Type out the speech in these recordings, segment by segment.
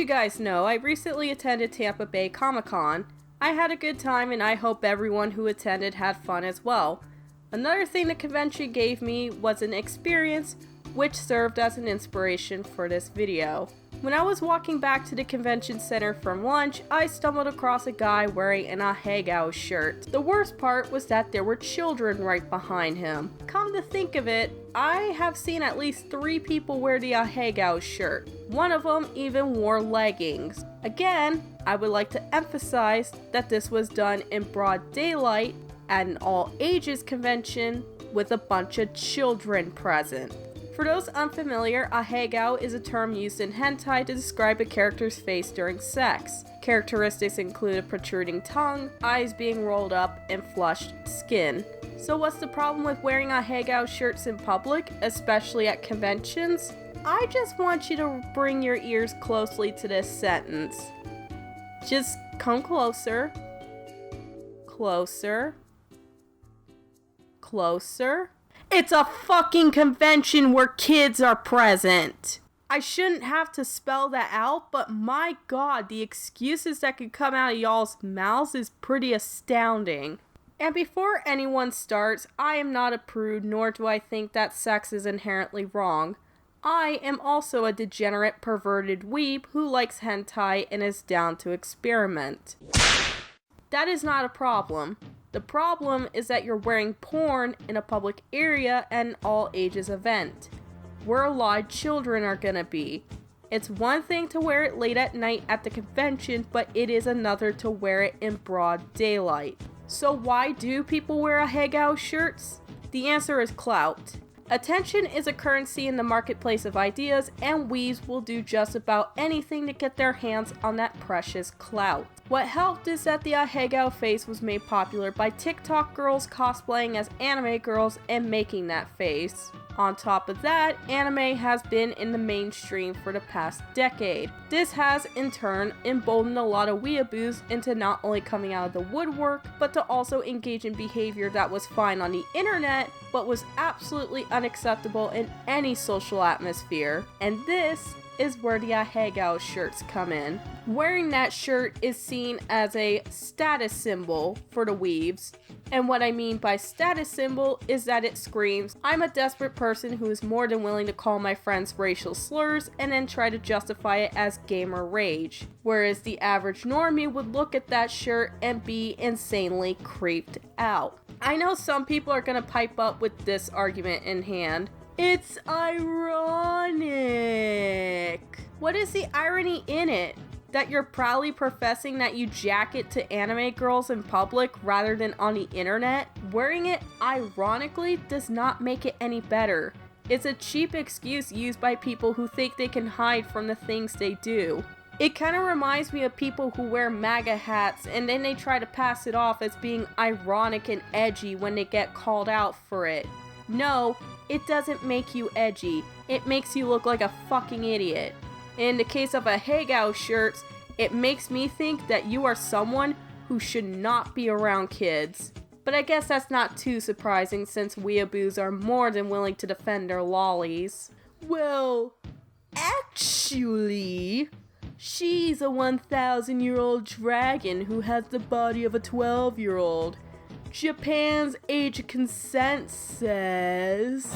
you guys know, I recently attended Tampa Bay Comic-Con. I had a good time and I hope everyone who attended had fun as well. Another thing the convention gave me was an experience which served as an inspiration for this video. When I was walking back to the convention center from lunch, I stumbled across a guy wearing an Ahegao shirt. The worst part was that there were children right behind him. Come to think of it, I have seen at least 3 people wear the Ahegao shirt. One of them even wore leggings. Again, I would like to emphasize that this was done in broad daylight at an all-ages convention with a bunch of children present. For those unfamiliar, Ahegao is a term used in hentai to describe a character's face during sex. Characteristics include a protruding tongue, eyes being rolled up, and flushed skin. So what's the problem with wearing Ahegao shirts in public, especially at conventions? I just want you to bring your ears closely to this sentence. Just come closer. Closer. Closer. It's a fucking convention where kids are present. I shouldn't have to spell that out, but my god, the excuses that could come out of y'all's mouths is pretty astounding. And before anyone starts, I am not a prude, nor do I think that sex is inherently wrong. I am also a degenerate, perverted weeb who likes hentai and is down to experiment. That is not a problem. The problem is that you're wearing porn in a public area at an all-ages event, where a lot of children are gonna be. It's one thing to wear it late at night at the convention, but it is another to wear it in broad daylight. So why do people wear Ahegao shirts? The answer is clout. Attention is a currency in the marketplace of ideas, and weebs will do just about anything to get their hands on that precious clout. What helped is that the Ahegao face was made popular by TikTok girls cosplaying as anime girls and making that face. On top of that, anime has been in the mainstream for the past decade. This has, in turn, emboldened a lot of weeaboos into not only coming out of the woodwork, but to also engage in behavior that was fine on the internet, but was absolutely unacceptable in any social atmosphere. And this is where the Ahegao shirts come in. Wearing that shirt is seen as a status symbol for the weebs. And what I mean by status symbol is that it screams, I'm a desperate person who is more than willing to call my friends racial slurs and then try to justify it as gamer rage. Whereas the average normie would look at that shirt and be insanely creeped out. I know some people are gonna pipe up with this argument in hand. It's ironic. What is the irony in it? That you're proudly professing that you jack it to anime girls in public rather than on the internet? Wearing it ironically does not make it any better. It's a cheap excuse used by people who think they can hide from the things they do. It kind of reminds me of people who wear MAGA hats and then they try to pass it off as being ironic and edgy when they get called out for it. No, it doesn't make you edgy. It makes you look like a fucking idiot. In the case of Ahegao shirts, it makes me think that you are someone who should not be around kids. But I guess that's not too surprising since weeaboos are more than willing to defend their lollies. Well, actually, she's a 1,000-year-old dragon who has the body of a 12-year-old. Japan's age of consent says...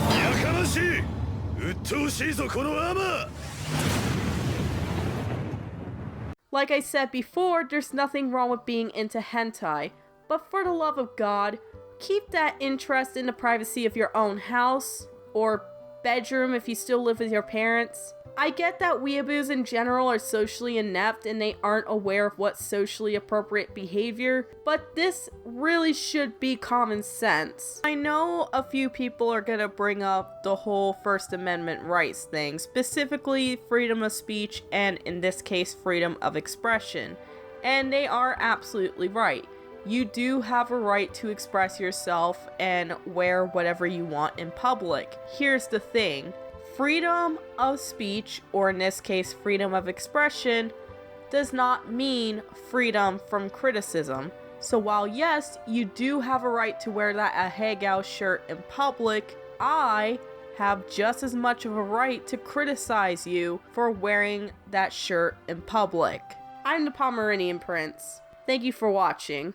Like I said before, there's nothing wrong with being into hentai, but for the love of God, keep that interest in the privacy of your own house, or bedroom if you still live with your parents. I get that weeaboos in general are socially inept and they aren't aware of what's socially appropriate behavior, but this really should be common sense. I know a few people are gonna bring up the whole First Amendment rights thing, specifically freedom of speech and in this case freedom of expression, and they are absolutely right. You do have a right to express yourself and wear whatever you want in public. Here's the thing. Freedom of speech, or in this case freedom of expression, does not mean freedom from criticism. So while yes, you do have a right to wear that Ahegao shirt in public, I have just as much of a right to criticize you for wearing that shirt in public. I'm the Pomeranian Prince. Thank you for watching.